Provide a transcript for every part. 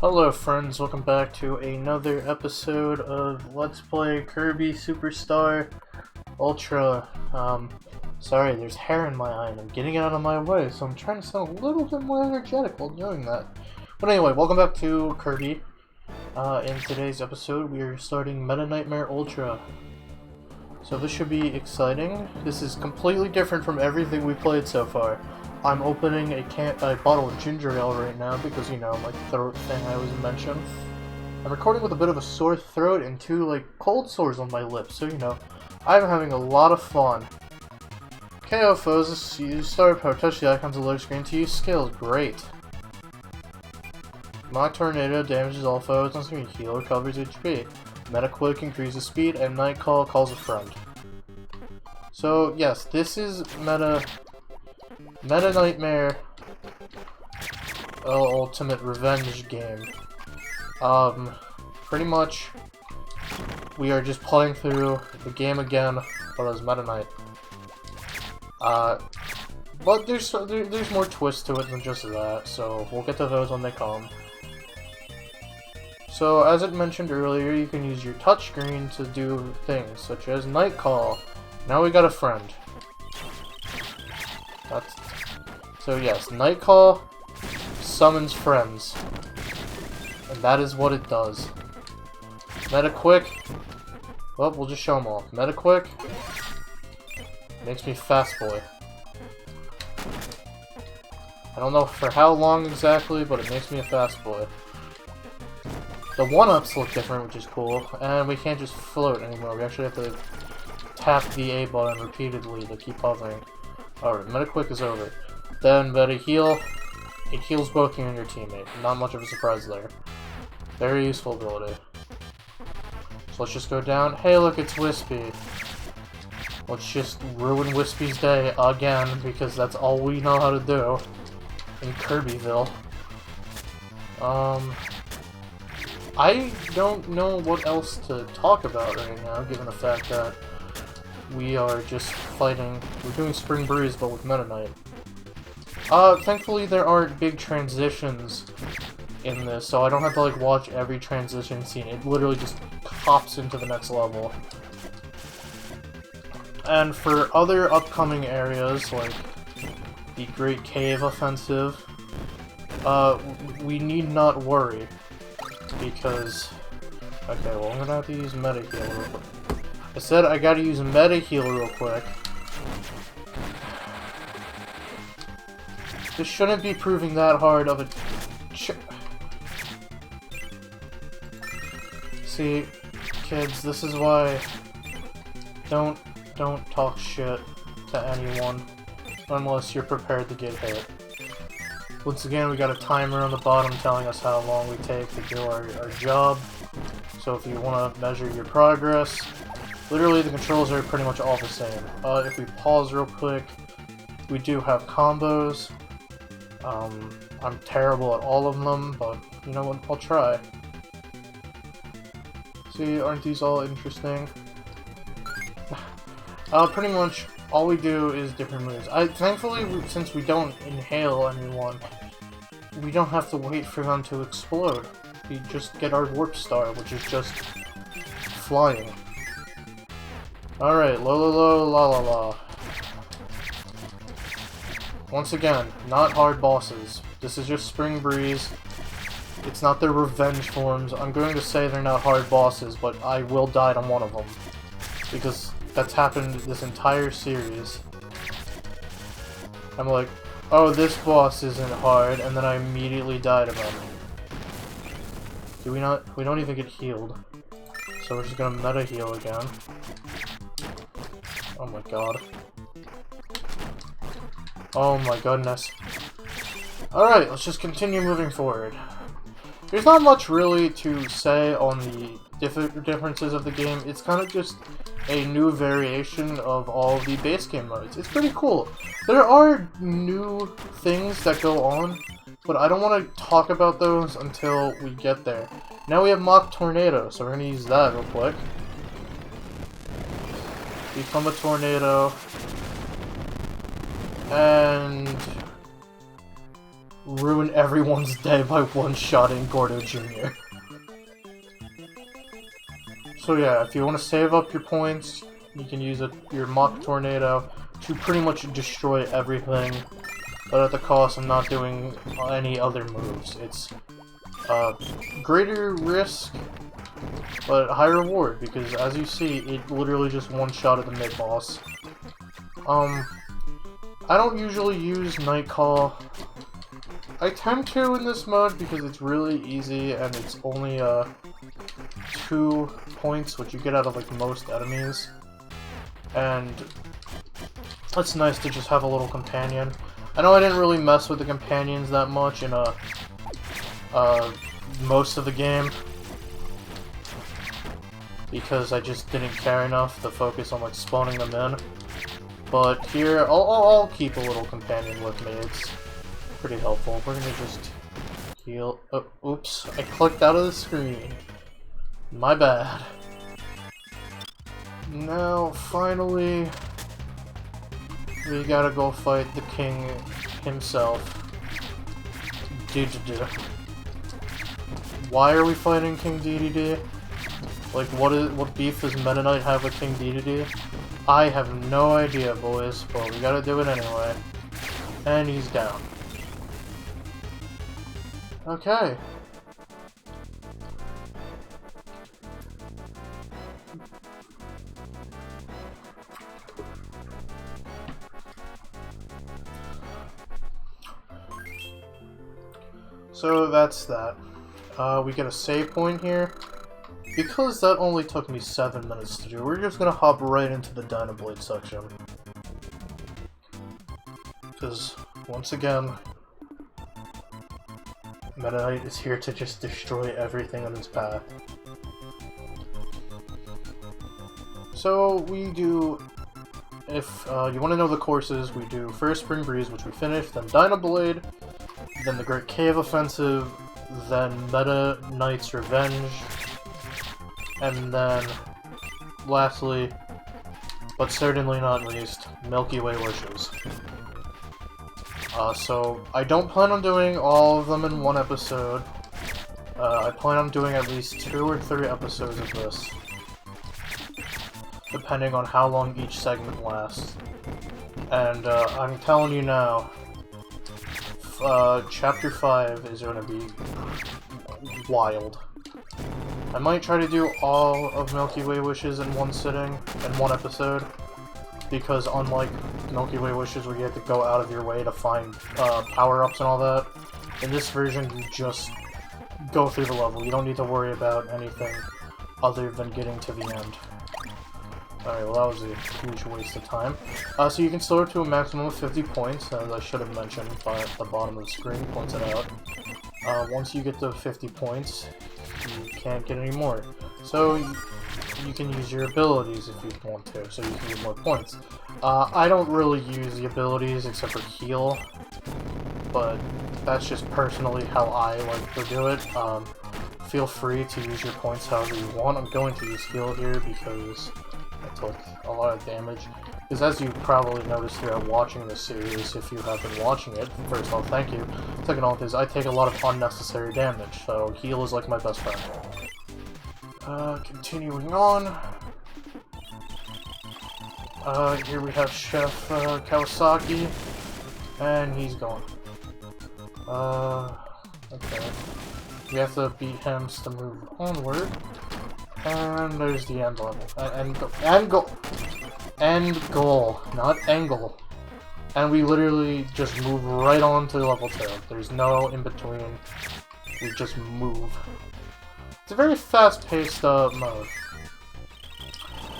Hello friends, welcome back to another episode of Let's Play Kirby Superstar Ultra. Sorry, there's hair in my eye and I'm getting it out of my way, so I'm trying to sound a little bit more energetic while doing that. But anyway, welcome back to Kirby. In today's episode, we are starting Meta Knightmare Ultra. So this should be exciting. This is completely different from everything we've played so far. I'm opening a bottle of ginger ale right now because, you know, my throat thing I always mention. I'm recording with a bit of a sore throat and two, cold sores on my lips, so, you know, I'm having a lot of fun. KO foes, use star power, touch the icons on the lower screen to use skills. Great. Mock Tornado damages all foes on screen. Heal recovers HP. Meta Quick increases speed, and Night Call calls a friend. So, yes, this is Meta Knightmare Ultimate Revenge game. Pretty much, we are just playing through the game again, but as Meta Knight. But there's more twist to it than just that, so we'll get to those when they come. So, as it mentioned earlier, you can use your touchscreen to do things, such as Night Call. Now we got a friend. So yes, Night Call summons friends. And that is what it does. Meta Quick. Well, we'll just show them all. Meta Quick makes me Fast Boy. I don't know for how long exactly, but it makes me a Fast Boy. The 1-ups look different, which is cool. And we can't just float anymore. We actually have to tap the A button repeatedly to keep hovering. Alright, Meta Quick is over. Then Meta Heal. It heals both you and your teammate. Not much of a surprise there. Very useful ability. So let's just go down. Hey, look, it's Wispy. Let's just ruin Wispy's day again, because that's all we know how to do in Kirbyville. I don't know what else to talk about right now, given the fact that we are just fighting. We're doing Spring Breeze, but with Meta Knight. Thankfully there aren't big transitions in this, so I don't have to, watch every transition scene. It literally just hops into the next level. And for other upcoming areas, like the Great Cave Offensive, we need not worry, because... Okay, well, I'm gonna have to use Meta Heal real quick. I said I gotta use Meta Heal real quick. This shouldn't be proving that hard of a... See, kids, this is why... Don't talk shit to anyone unless you're prepared to get hit. Once again, we got a timer on the bottom telling us how long we take to do our job. So if you want to measure your progress, literally the controls are pretty much all the same. If we pause real quick, we do have combos. I'm terrible at all of them, but you know what, I'll try. See, aren't these all interesting? Pretty much all we do is different moves. Thankfully, since we don't inhale anyone, we don't have to wait for them to explode. We just get our warp star, which is just flying. Alright, la la la. Once again, not hard bosses. This is just Spring Breeze. It's not their revenge forms. I'm going to say they're not hard bosses, but I will die on one of them. Because that's happened this entire series. I'm like, oh, this boss isn't hard, and then I immediately died of him. Do we not? We don't even get healed. So we're just gonna Meta Heal again. Oh my god. Oh my goodness. Alright, let's just continue moving forward. There's not much really to say on the differences of the game. It's kind of just a new variation of all the base game modes. It's pretty cool. There are new things that go on, but I don't want to talk about those until we get there. Now we have Mock Tornado, so we're going to use that real quick. Become a tornado. And ruin everyone's day by one-shotting Gordo Jr. So yeah, if you want to save up your points, you can use your Mach Tornado to pretty much destroy everything, but at the cost of not doing any other moves. It's greater risk, but high reward, because as you see, it literally just one-shotted the mid-boss. I don't usually use Night Call. I tend to in this mode because it's really easy and it's only 2 points, which you get out of like most enemies. And it's nice to just have a little companion. I know I didn't really mess with the companions that much in most of the game, because I just didn't care enough to focus on like spawning them in. But here, I'll keep a little companion with me. It's pretty helpful. We're gonna just heal. Oh, oops! I clicked out of the screen. My bad. Now, finally, we gotta go fight the king himself. DDD. Why are we fighting King DDD? Like, what beef does Meta Knight have with King DDD? I have no idea, boys, but we gotta do it anyway. And he's down. Okay. So that's that. We get a save point here. Because that only took me 7 minutes to do, we're just gonna hop right into the Dyna Blade section. Because, once again, Meta Knight is here to just destroy everything on his path. So, we do, if you want to know the courses, we do first Spring Breeze, which we finished, then Dyna Blade, then the Great Cave Offensive, then Meta Knight's Revenge, and then, lastly, but certainly not least, Milky Way Wishes. So, I don't plan on doing all of them in one episode. I plan on doing at least 2 or 3 episodes of this, depending on how long each segment lasts. And, I'm telling you now, Chapter 5 is gonna be wild. I might try to do all of Milky Way Wishes in one sitting, in one episode, because unlike Milky Way Wishes where you have to go out of your way to find power-ups and all that, in this version you just go through the level. You don't need to worry about anything other than getting to the end. Alright, well that was a huge waste of time. So you can store to a maximum of 50 points, as I should have mentioned at the bottom of the screen, points it out. Once you get to 50 points, you can't get any more. So you can use your abilities if you want to, so you can get more points. I don't really use the abilities except for heal, but that's just personally how I like to do it. Feel free to use your points however you want. I'm going to use heal here because I took a lot of damage. Because as you probably noticed throughout watching this series, if you have been watching it, first of all, thank you. Second off is I take a lot of unnecessary damage, so heal is like my best friend. Continuing on. Here we have Chef Kawasaki, and he's gone. Okay. We have to beat him to move onward. And there's the end level. End goal, not angle. And we literally just move right on to level 2. There's no in between. We just move. It's a very fast-paced mode.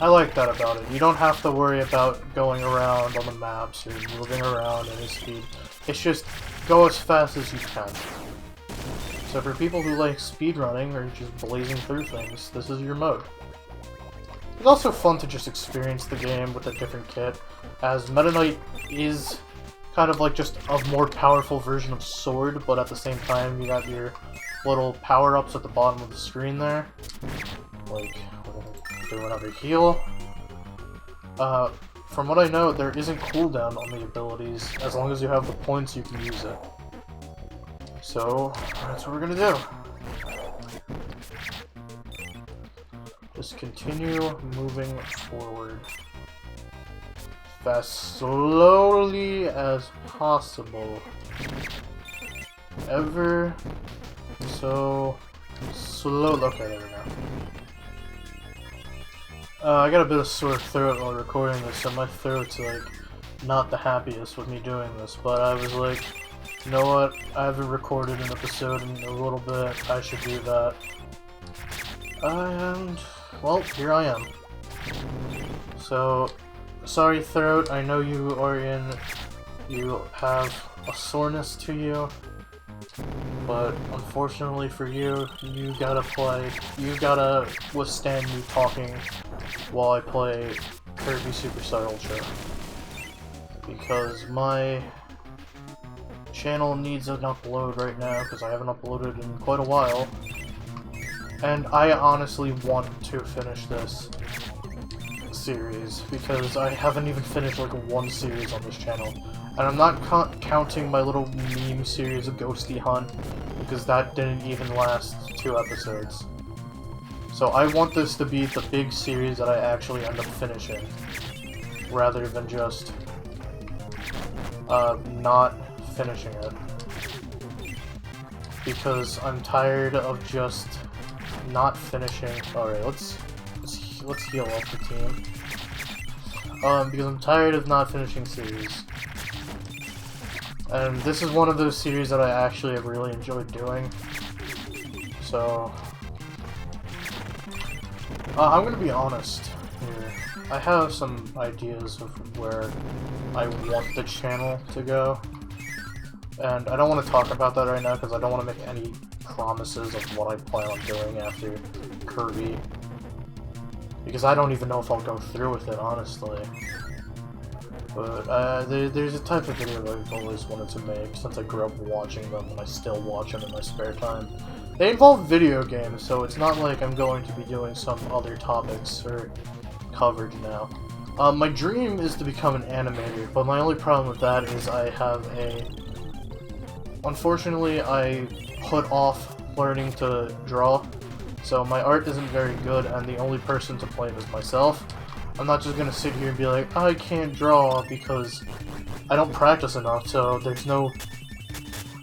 I like that about it. You don't have to worry about going around on the maps or moving around at any speed. It's just go as fast as you can. So for people who like speedrunning or just blazing through things, this is your mode. It's also fun to just experience the game with a different kit, as Meta Knight is kind of like just a more powerful version of Sword, but at the same time you got your little power-ups at the bottom of the screen there. Like, we're gonna do another heal. From what I know, there isn't cooldown on the abilities. As long as you have the points, you can use it. So, that's what we're gonna do. Just continue moving forward. As slowly as possible. Ever so slow. Okay, there we go. I got a bit of sore throat while recording this, so my throat's like not the happiest with me doing this, but I was like, you know what, I haven't recorded an episode in a little bit, I should do that. And, well, here I am. So, sorry throat, I know you have a soreness to you, but unfortunately for you, you gotta withstand me talking while I play Kirby Superstar Ultra. Because my channel needs an upload right now, because I haven't uploaded in quite a while. And I honestly want to finish this series, because I haven't even finished like one series on this channel. And I'm not counting my little meme series of Ghosty Hunt, because that didn't even last 2 episodes. So I want this to be the big series that I actually end up finishing, rather than just not finishing it. Because I'm tired of just not finishing. Alright, let's heal up the team. Because I'm tired of not finishing series. And this is one of those series that I actually have really enjoyed doing. So I'm gonna be honest here. I have some ideas of where I want the channel to go. And I don't want to talk about that right now because I don't want to make any promises of what I plan on doing after Kirby. Because I don't even know if I'll go through with it, honestly. But there's a type of video that I've always wanted to make since I grew up watching them, and I still watch them in my spare time. They involve video games, so it's not like I'm going to be doing some other topics or coverage now. My dream is to become an animator, but my only problem with that is I have a... Unfortunately, I put off learning to draw, so my art isn't very good, and the only person to blame is myself. I'm not just gonna sit here and be like, I can't draw because I don't practice enough, so there's no...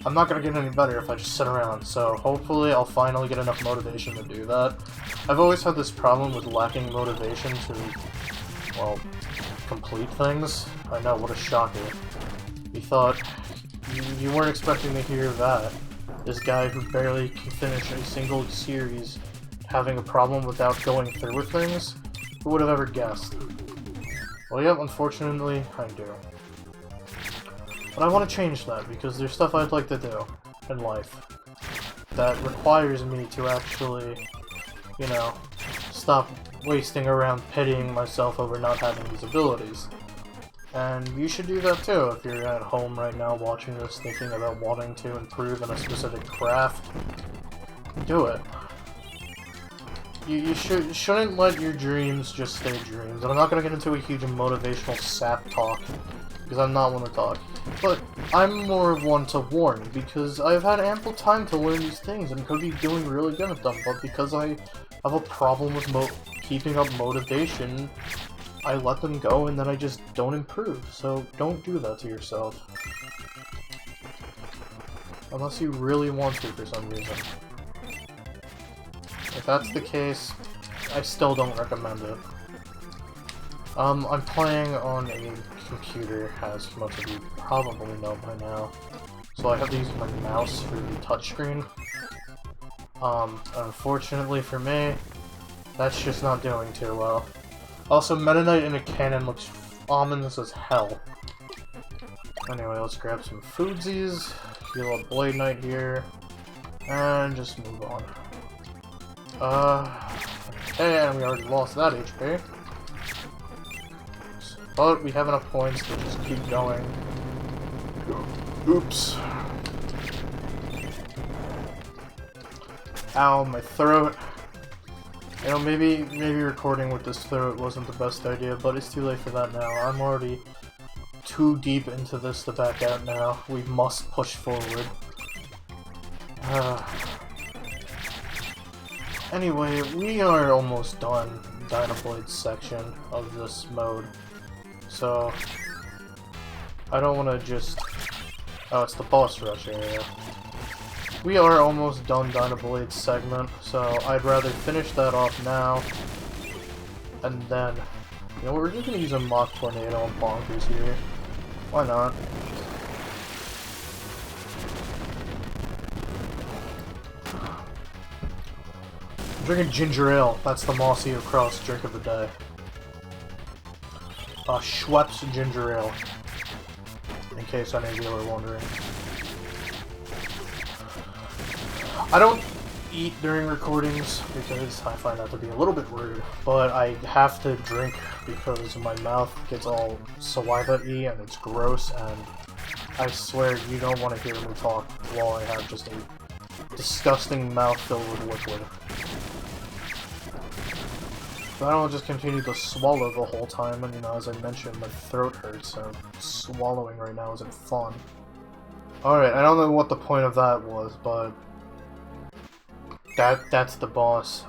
I'm not gonna get any better if I just sit around, so hopefully I'll finally get enough motivation to do that. I've always had this problem with lacking motivation to, well, complete things. I know, what a shocker. You thought... You weren't expecting to hear that. This guy who barely can finish a single series having a problem without going through with things? Who would have ever guessed? Well, yeah, unfortunately, I do. But I want to change that, because there's stuff I'd like to do in life that requires me to actually, you know, stop wasting around pitying myself over not having these abilities. And you should do that too if you're at home right now watching this, thinking about wanting to improve in a specific craft. Do it. You shouldn't let your dreams just stay dreams. And I'm not going to get into a huge motivational sap talk, because I'm not one to talk. But I'm more of one to warn, because I've had ample time to learn these things and could be doing really good at them, but because I have a problem with keeping up motivation, I let them go and then I just don't improve. So don't do that to yourself. Unless you really want to for some reason. If that's the case, I still don't recommend it. I'm playing on a computer, as most of you probably know by now. So I have to use my mouse for the touchscreen. Unfortunately for me, that's just not doing too well. Also, Meta Knight in a cannon looks ominous as hell. Anyway, let's grab some foodsies, heal up Blade Knight here, and just move on. And we already lost that HP. But we have enough points to just keep going. Oops. Ow, my throat. You know, maybe recording with this throat wasn't the best idea, but it's too late for that now. I'm already too deep into this to back out now. We must push forward. Anyway, we are almost done Dynablade section of this mode, so I don't want to just... Oh, it's the boss rush area. We are almost done Dynablade segment, so I'd rather finish that off now, and then, you know, we're just gonna use a Mock Tornado and Bonkers here. Why not? I'm drinking ginger ale. That's the MossyoCross drink of the day. Schweppes ginger ale. In case any of you are wondering. I don't eat during recordings because I find that to be a little bit rude, but I have to drink because my mouth gets all saliva-y and it's gross, and I swear you don't want to hear me talk while I have just a disgusting mouth filled with liquid. But I don't just continue to swallow the whole time, and you know, as I mentioned, my throat hurts, so swallowing right now isn't fun. Alright, I don't know what the point of that was, but that's the boss.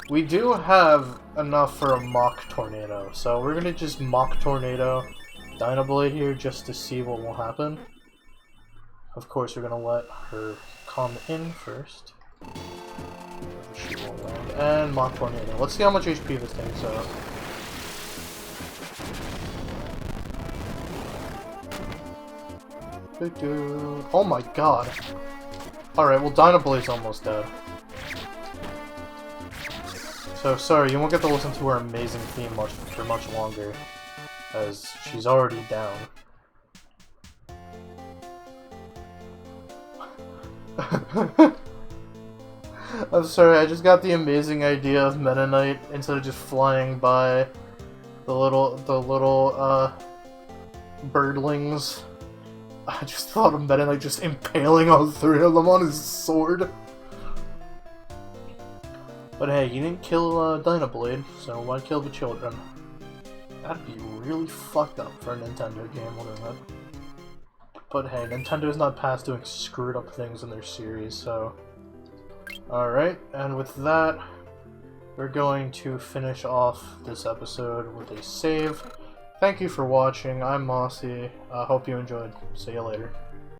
We do have enough for a Mock Tornado, so we're gonna just Mock Tornado Dynablade here just to see what will happen. Of course, we're gonna let her come in first. She will land. And Mock Tornado. Let's see how much HP this takes out. Oh my god. Alright, well Dynablade's almost dead. So sorry, you won't get to listen to her amazing theme for much longer, as she's already down. I'm sorry, I just got the amazing idea of Meta Knight, instead of just flying by the little birdlings. I just thought of Meta Knight just impaling all three of them on his sword. But hey, you didn't kill Dynablade, so why kill the children? That'd be really fucked up for a Nintendo game, wouldn't it? But hey, Nintendo's not past doing screwed up things in their series, so... Alright, and with that, we're going to finish off this episode with a save. Thank you for watching, I'm Mossy, hope you enjoyed. See you later.